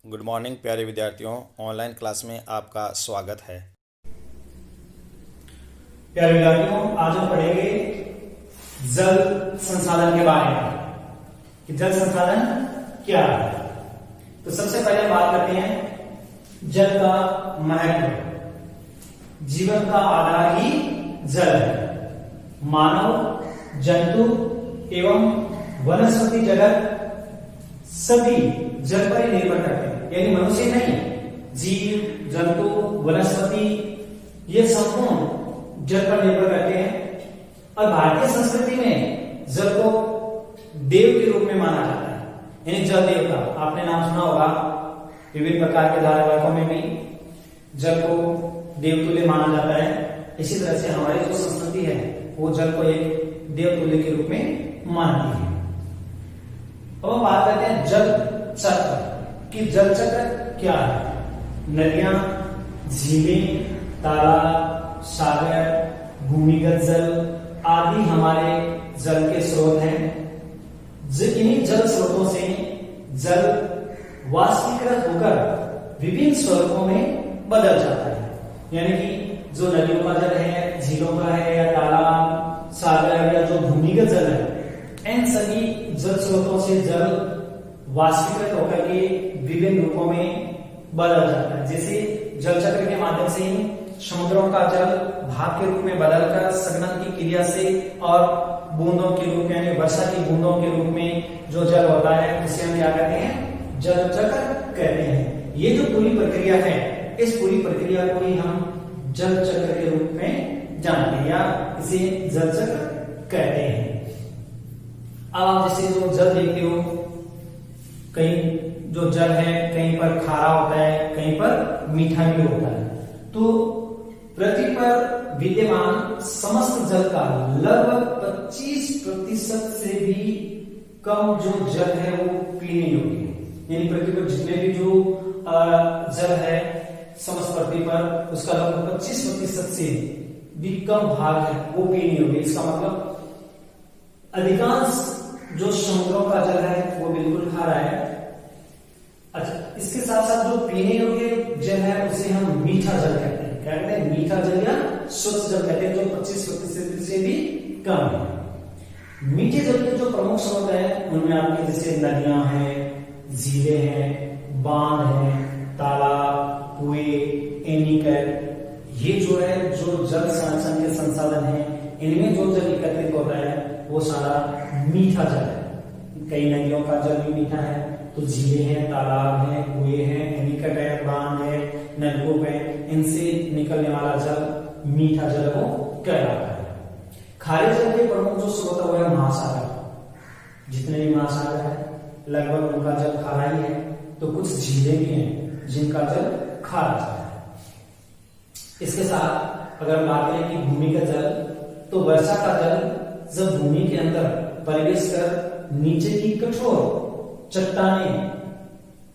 Good morning प्यारे विद्यार्थियों, online class में आपका स्वागत है। प्यारे विद्यार्थियों, आज हम पढ़ेंगे जल संसाधन के बारे में कि जल संसाधन क्या है। तो सबसे पहले बात करते हैं जल का महत्व। जीवन का आधार ही जल है। मानव, जंतु एवं वनस्पति जगत सभी जल पर ही निर्भर करते हैं, यानी मनुष्य नहीं, जीव जंतु वनस्पति ये संपूर्ण जल पर निर्भर करते हैं। और भारतीय संस्कृति में जल को देव के रूप में माना जाता है, यानी जल देवता। आपने नाम सुना होगा, विभिन्न प्रकार के धारावाहिकों में भी जल को देवतुल्य माना जाता है। इसी तरह से हमारी जो संस्कृति है वो जल को एक देवतुल्य के रूप में मानती है। अब हम बात करते हैं जल चक्र कि जल चक्र क्या है। नदियां, झीलें, तालाब, सागर, भूमिगत जल आदि हमारे जल के स्रोत हैं। इन्हीं जल स्रोतों से जल वाष्पीकृत होकर विभिन्न स्वरूपों में बदल जाता है। यानी कि जो नदियों का जल है, झीलों का है, या तालाब, सागर, या जो भूमिगत जल है, इन सभी जल स्रोतों से जल वाष्पीकृत होकर के विभिन्न रूपों में बदल जाता है। जैसे जल चक्र के माध्यम से ही समुद्रों का जल भाप के रूप में बदलकर संघनन की क्रिया से और बूंदों के रूप में, यानी वर्षा की बूंदों के रूप में जो जल होता है उसे हम क्या कहते हैं, जल चक्र कहते हैं। ये जो पूरी प्रक्रिया है, इस पूरी प्रक्रिया को ही हम जल चक्र के रूप में जानते हैं या इसे जल चक्र कहते हैं। अब आप जैसे जो जल देखते हो, कहीं जो जल है कहीं पर खारा होता है, कहीं पर मीठा भी होता है। तो पृथ्वी पर विद्यमान समस्त जल का लगभग 25% से भी कम जो जल है वो पीने योग्य है। यानी पृथ्वी पर जितने भी जो जल है समस्त पृथ्वी पर, उसका लगभग 25% से भी कम भाग है वो पीने योग्य। इसका मतलब अधिकांश जो समुद्रों का जल है वो बिल्कुल खारा है। अच्छा, इसके साथ साथ जो पीने योग्य जल है उसे हम मीठा जल कहते हैं। क्या कहते हैं? मीठा जल या शुद्ध जल कहते हैं, जो 25% से भी कम है। मीठे जल के जो प्रमुख स्रोत है उनमें आपके जैसे नदियां हैं, झीलें हैं, बांध हैं, तालाब, कुएं, एनीकट, ये जो है जो जल संरक्षण के संसाधन है, इनमें जो जल एकत्रित होता है वो सारा मीठा जल है। कई नदियों का जल भी मीठा है, तो झीलें हैं, तालाब हैं, कुएं हैं, एनीकट है, बांध है, नलकूप है, इनसे निकलने वाला जल मीठा जल को कहलाता है। खारे जल के प्रमुख जो स्रोत है वो है महासागर। जितने भी महासागर है लगभग उनका जल खारा ही है। तो कुछ झीलें भी हैं जिनका जल खारा जल है। इसके साथ अगर बात करें कि भूमि का जल, तो वर्षा का जल जब भूमि के अंदर प्रवेश कर नीचे की कठोर चट्टानें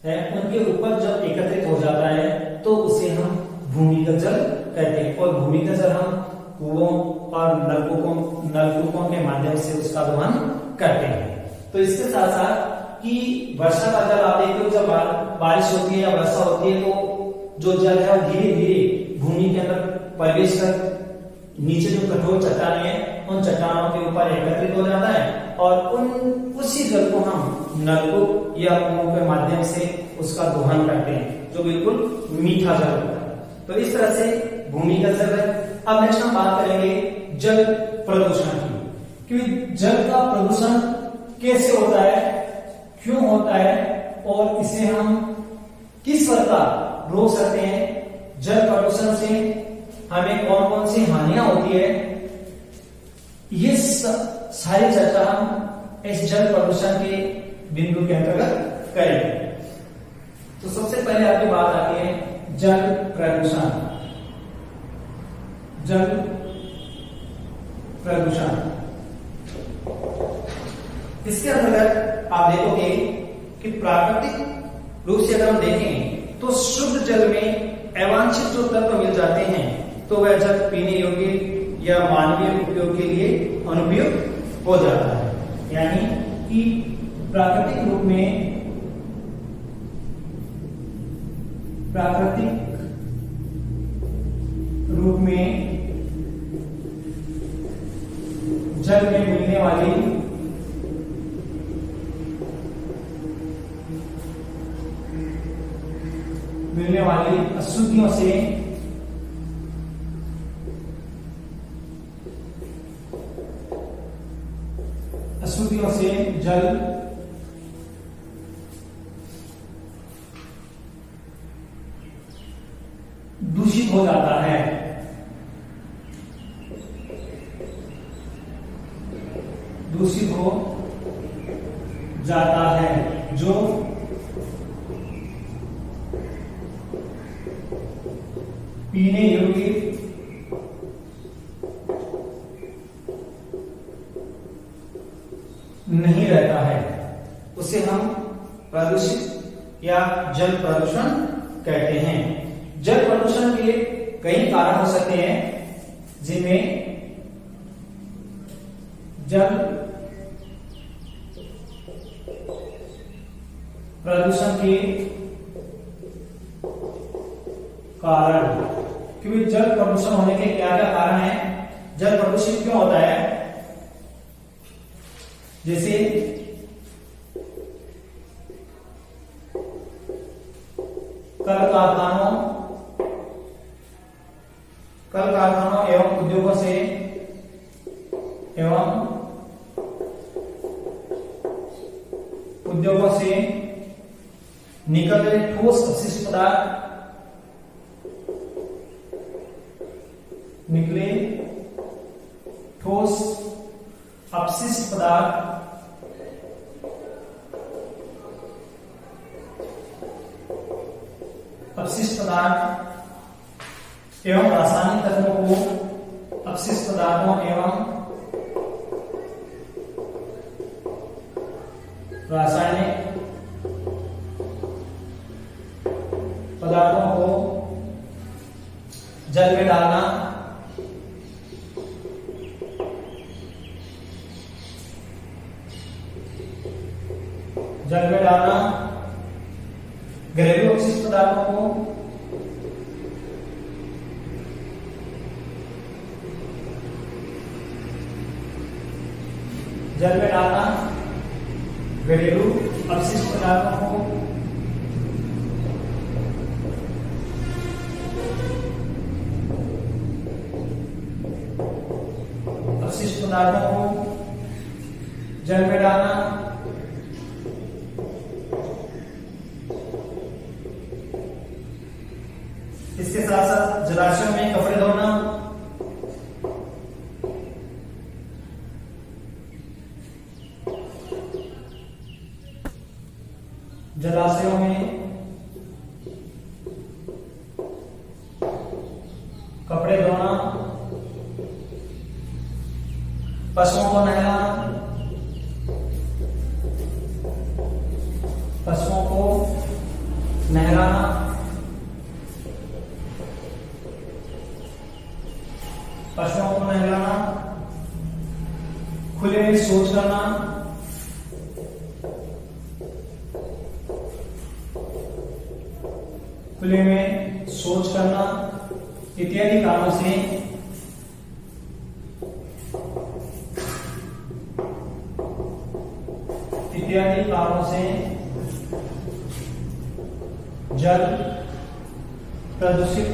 है उनके ऊपर जब एकत्रित हो जाता है तो उसे हम भूमिगत जल कहते हैं। और भूमिगत जल हम कुओं और नलकूपों के माध्यम से उसका दोहन करते हैं। तो इसके साथ साथ कि वर्षा का जल आप देखते हो, जब बारिश होती है या वर्षा होती है तो जो जल है वो धीरे धीरे भूमि के अंदर प्रवेश कर नीचे जो कठोर चट्टानें हैं उन चट्टानों के ऊपर एकत्रित हो जाता है और उसी जल को हम नलकूप या कुओं के माध्यम से उसका दोहन करते हैं, जो बिल्कुल मीठा जल होता है। तो इस तरह से भूमिगत जल है। अब नेक्स्ट हम बात करेंगे जल प्रदूषण की, कि जल का प्रदूषण कैसे होता है, क्यों होता है और इसे हम किस प्रकार रोक सकते हैं। जल प्रदूषण से हमें कौन कौन सी हानियां होती है, ये सारी चर्चा हम इस जल प्रदूषण के बिंदु के अंतर्गत करेंगे। तो सबसे पहले आपकी बात आती है जल प्रदूषण। जल प्रदूषण, इसके अंतर्गत आप देखोगे कि प्राकृतिक रूप से अगर हम देखें तो शुद्ध जल में अवांछित जो तत्व मिल जाते हैं तो वह जल पीने योग्य या मानवीय उपयोग के लिए अनुपयुक्त हो जाता है। यानी कि प्राकृतिक रूप में प्राकृतिक रूप में जल में मिलने वाली अशुद्धियों से जल दूषित हो जाता है। जो पीने योग्य नहीं रहता है, उसे हम प्रदूषित या जल प्रदूषण कहते हैं। जल प्रदूषण के कई कारण हो सकते हैं, जिनमें जल प्रदूषण के कारण, क्योंकि जल प्रदूषण होने के क्या क्या कारण है, जल प्रदूषित क्यों होता है। जैसे कल कारखानों एवं उद्योगों से निकल रहे ठोस अपशिष्ट पदार्थ एवं रासायनिक तत्वों को अपशिष्ट पदार्थों एवं रासायनिक पदार्थों को जल में डालना, घरेलू अपशिष्ट पदार्थों को जल में डालना, घरेलू अपशिष्ट पदार्थों को जल में डालना, इसके साथ साथ जलाशयों में कपड़े धोना, जलाशयों में कपड़े धोना, पशुओं को नहलाना, खुले में शौच करना, इत्यादि कारणों से जल प्रदूषित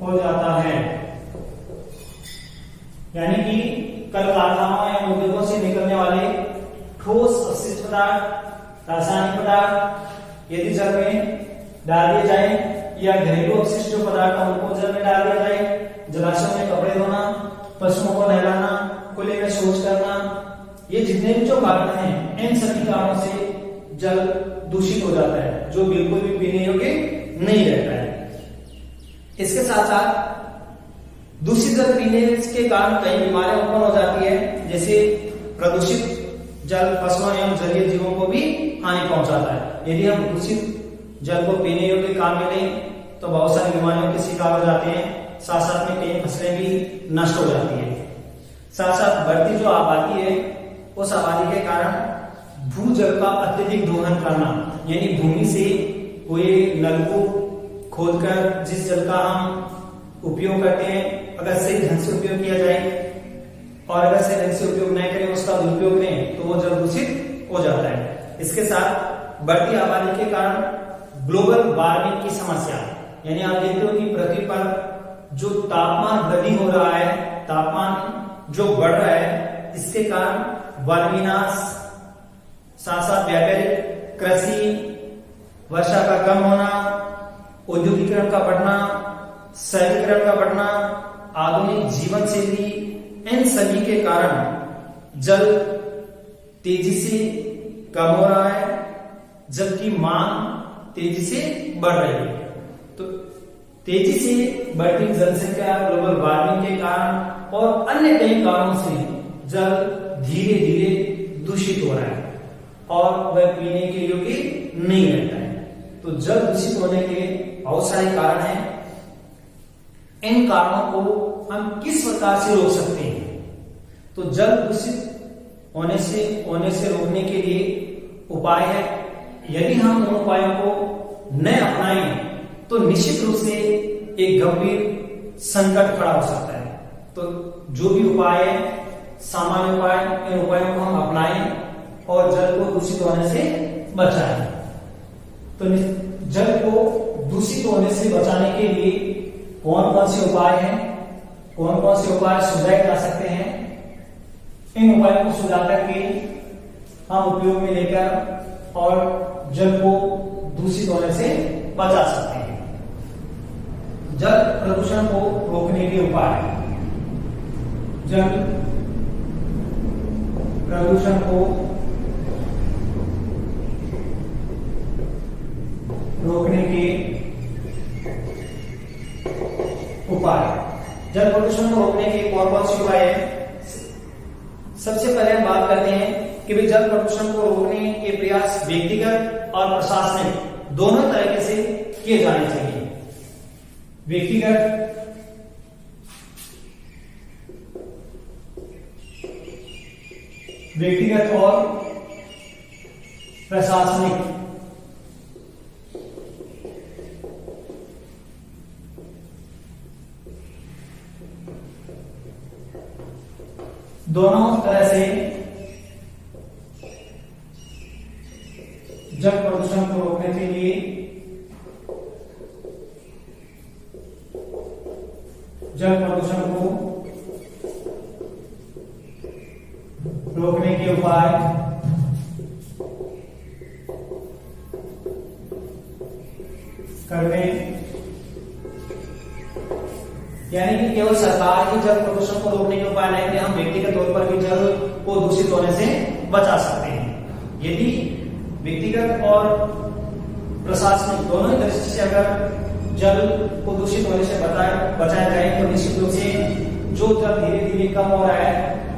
हो जाता है। यानी कि कल कारखानों या उद्योगों से निकलने वाले ठोस अपशिष्ट पदार्थ, रासायनिक पदार्थ यदि जल में डाल दिए जाए, या घरेलू अपशिष्ट जो पदार्थ है उनको जल में डाल दिया जाए, जलाशयों में कपड़े धोना, पशुओं को नहलाना, खुले में शौच करना, ये जितने भी जो कारण हैं, इन सभी कारणों से जल दूषित हो जाता है, जो बिल्कुल भी पीने योग्य नहीं रहता है। इसके साथ साथ दूषित जल पीने के कारण कई बीमारियां उत्पन्न हो जाती है, जैसे प्रदूषित जल फसलों एवं जलीय जीवों को भी हानि पहुंचाता है। यदि हम दूषित जल को पीने योग्य काम में लें तो बहुत सारी बीमारियों के शिकार हो जाते हैं, साथ साथ में कई फसलें भी नष्ट हो जाती हैं। साथ साथ बढ़ती जो आबादी है उस आबादी के कारण भूजल का अत्यधिक दोहन करना, यानी भूमि से कोई नलकूप खोदकर जिस जल का हम उपयोग करते हैं, अगर सही ढंग से उपयोग किया जाए और अगर सही ढंग से उपयोग नहीं करें, उसका दुरुपयोग करें, तो वो जल दूषित हो जाता है। इसके साथ बढ़ती आबादी के कारण ग्लोबल वार्मिंग की समस्या, यानी आप देखते हो कि पृथ्वी पर जो तापमान वृद्धि हो रहा है, तापमान जो बढ़ रहा है, इसके कारण वन विनाश, साथ साथ व्यापारिक कृषि, वर्षा का कम होना, औद्योगिकरण का बढ़ना, शहरीकरण का बढ़ना, आधुनिक जीवन शैली, इन सभी के कारण जल तेजी से कम हो रहा है, जबकि मांग तेजी से बढ़ रही है। तो तेजी से बढ़ती जनसंख्या, ग्लोबल वार्मिंग के कारण और अन्य कई कारणों से जल धीरे धीरे दूषित हो रहा है और वह पीने के योग्य नहीं रहता है। तो जल दूषित होने के बहुत सारे कारण हैं। इन कारणों को हम किस प्रकार से रोक सकते हैं? तो जल दूषित होने से रोकने के लिए उपाय है। यदि हम उन उपायों को न अपनाएं तो निश्चित रूप से एक गंभीर संकट खड़ा हो सकता है। तो जो भी उपाय है, सामान्य उपाय, इन उपायों को हम अपनाएं और जल को दूषित होने से बचाएं। तो जल को दूषित होने से बचाने के लिए कौन कौन से उपाय हैं, कौन कौन से उपाय सुझाए जा सकते हैं, इन उपायों को सुझा करके हम उपयोग में लेकर और जल को दूषित होने से बचा सकते हैं। जल प्रदूषण को रोकने के उपाय। जल प्रदूषण को रोकने के उपाय। जल प्रदूषण को रोकने के कौन कौन से उपाय हैं? सबसे पहले हम बात करते हैं कि जल प्रदूषण को रोकने के प्रयास व्यक्तिगत और प्रशासनिक दोनों तरीके से किए जाने चाहिए। व्यक्तिगत और प्रशासनिक दोनों तरह से जल प्रदूषण को रोकने के लिए जल प्रदूषण को रोकने के उपाय करने, यानी कि केवल सरकार ही जल प्रदूषण को रोकने के उपाय नहीं, हम व्यक्तिगत तौर पर भी जल को दूषित होने से बचा सकते हैं। यदि व्यक्तिगत और प्रशासनिक दोनों ही दृष्टि से अगर जल को दूषित होने से बचाया जाए तो निश्चित रूप से जो जल धीरे धीरे कम हो रहा है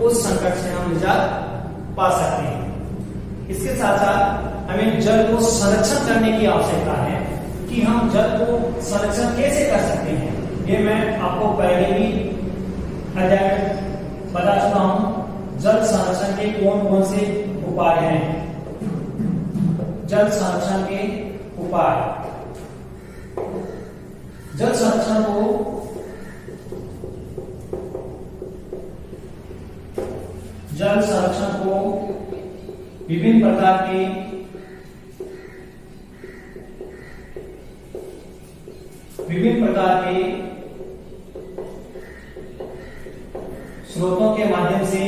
उस संकट से हम निजात पा सकते हैं। इसके साथ साथ हमें जल को संरक्षण करने की आवश्यकता है कि हम जल को संरक्षण कैसे कर सकते हैं। ये मैं आपको पहले भी अध्याय बता चुका हूं। जल संरक्षण के कौन कौन से उपाय हैं। जल संरक्षण के उपाय। जल संरक्षण को विभिन्न प्रकार के स्रोतों के माध्यम से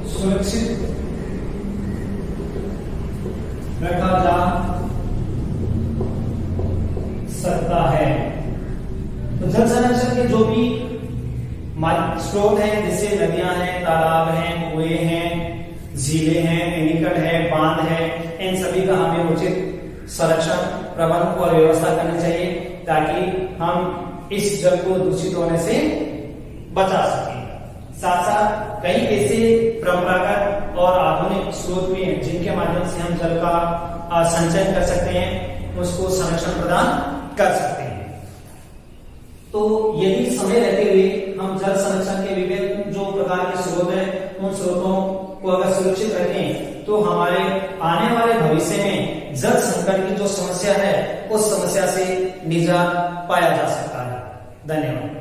सुरक्षित रखा जा सकता है। तो जल संरक्षण के जो भी स्रोत हैं, जैसे नदियां हैं, तालाब हैं, कुएं हैं, झीलें हैं, एनीकट है, बांध है, इन सभी का हमें उचित संरक्षण, प्रबंधन और व्यवस्था करनी चाहिए ताकि हम इस जल को दूषित होने से बचा सकें। साथ साथ कई ऐसे परंपरागत और आधुनिक स्रोत भी हैं जिनके माध्यम से हम जल का संचयन कर सकते हैं, उसको संरक्षण प्रदान कर सकते हैं। तो यदि समय रहते हुए हम जल संरक्षण के विभिन्न जो प्रकार के स्रोत हैं उन स्रोतों को अगर सुरक्षित रखें तो हमारे आने वाले भविष्य में जल संकट की जो समस्या है उस समस्या से निजात पाया जा सकता है। धन्यवाद।